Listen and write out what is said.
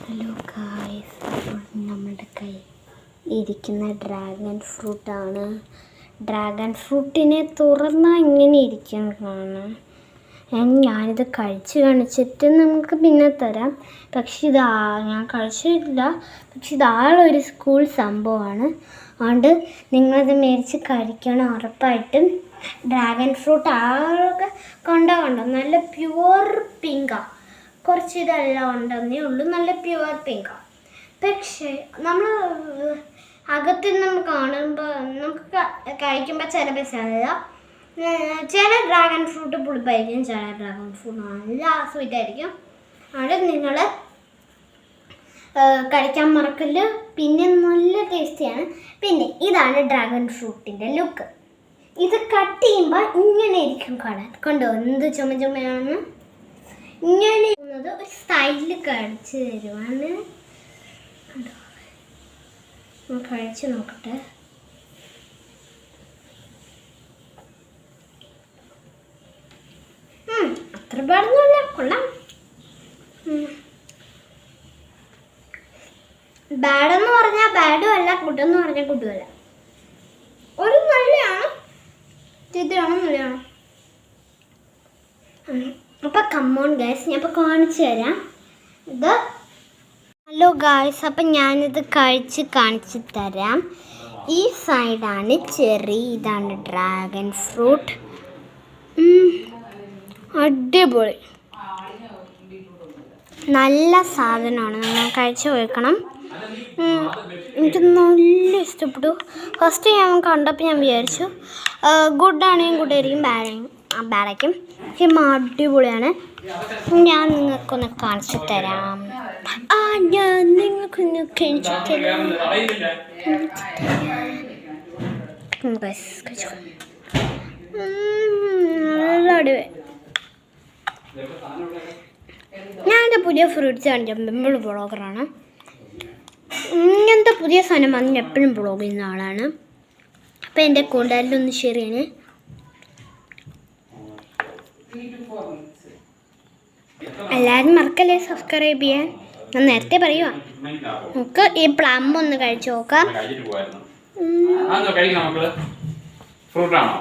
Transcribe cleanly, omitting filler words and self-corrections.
Hello guys, നമ്മുടെ കൈ ഇരിക്കുന്ന ഡ്രാഗൺ ഫ്രൂട്ടാണ്. ഡ്രാഗൺ ഫ്രൂട്ടിനെ തുറന്നാൽ ഇങ്ങനെ ഇരിക്കുന്നതാണ്. ഞാനിത് കഴിച്ച് കാണിച്ചിട്ട് നിങ്ങൾക്ക് പിന്നെ തരാം. പക്ഷെ ഞാൻ കഴിച്ചിട്ടില്ല. പക്ഷെ ഇതാളൊരു സ്കൂൾ സംഭവമാണ്. അതുകൊണ്ട് നിങ്ങളത് മേടിച്ച് കഴിക്കണം ഉറപ്പായിട്ടും. ഡ്രാഗൺ ഫ്രൂട്ട് ആളൊക്കെ കണ്ടോ നല്ല പ്യുവർ പിങ്കാണ്. കുറച്ച് ഇതെല്ലാം ഉണ്ടെന്നേ ഉള്ളൂ, നല്ല പ്യുവർ പിങ്കാണ്. പക്ഷേ നമ്മൾ അകത്തുനിന്ന് നമ്മൾ കാണുമ്പോൾ നമുക്ക് കഴിക്കുമ്പോൾ ചിലപ്പോൾ ചില ഡ്രാഗൺ ഫ്രൂട്ട് പുളിപ്പായിരിക്കും, ചില ഡ്രാഗൺ ഫ്രൂട്ട് നല്ല സ്വീറ്റായിരിക്കും. അവിടെ നിങ്ങൾ കഴിക്കാൻ മറക്കല്. പിന്നെ നല്ല ടേസ്റ്റിയാണ്. പിന്നെ ഇതാണ് ഡ്രാഗൺ ഫ്രൂട്ടിൻ്റെ ലുക്ക്. ഇത് കട്ട് ചെയ്യുമ്പോൾ ഇങ്ങനെ ഇരിക്കും കാണാൻ. കണ്ടോ എന്ത് ചുമയാണെന്ന്. ഇങ്ങനെ ഒരു സ്റ്റൈലിൽ കഴിച്ച് തരുവാണ്. കഴിച്ച് നോക്കട്ടെ. അത്ര പാടൊന്നുമില്ല, കൊള്ളാം. ബാഡെന്ന് പറഞ്ഞാൽ ബാഡും അല്ല, കുട്ടെന്ന് പറഞ്ഞാൽ കുട്ടുമല്ല. ഒരു നല്ലതാണ്, ചിത്രമാണ് നല്ലതാണ്. അപ്പം കമ്മോൺ ഗൈസ്, ഞാൻ ഇപ്പോൾ കാണിച്ചു തരാം ഇത്. ഹലോ ഗൈസ്, അപ്പം ഞാനിത് കഴിച്ച് കാണിച്ചു തരാം. ഈ സൈഡാണ് ചെറി, ഇതാണ് ഡ്രാഗൺ ഫ്രൂട്ട്. അടിപൊളി, നല്ല സാധനമാണ്. നമ്മൾ കഴിച്ച് വെക്കണം. എനിക്ക് നല്ല ഇഷ്ടപ്പെട്ടു. ഫസ്റ്റ് ഞാൻ കണ്ടപ്പോൾ ഞാൻ വിചാരിച്ചു ഗുഡാണെങ്കിൽ ഗുഡായിരിക്കും, ബാഡായിരിക്കും. പക്ഷെ അടിപൊളിയാണ്. ഞാൻ നിങ്ങൾക്കൊന്ന് കാണിച്ചു തരാം. ഞാൻ നിങ്ങൾക്കൊന്ന് കാണിച്ചു തരാം. നല്ല അടിപൊളി. ഞാനെൻ്റെ പുതിയ ഫ്രൂട്ട്സ് കാണിച്ച എപ്പോഴും ബ്ലോഗറാണ്. ഇങ്ങനത്തെ പുതിയ സാധനം വന്ന് എപ്പോഴും ബ്ലോഗ് ചെയ്യുന്ന ആളാണ്. അപ്പം എൻ്റെ കൂട്ടുകാരിലൊന്ന് ഷെയർ ചെയ്യണേ. എല്ലാവരും മറക്കല്ലേ സബ്സ്ക്രൈബ് ചെയ്യാൻ. ഞാൻ നേരത്തെ പറയുക. നമുക്ക് ഈ പ്ലം ഒന്ന് കഴിച്ചു നോക്കാം. ഫ്രൂട്ടാണോ?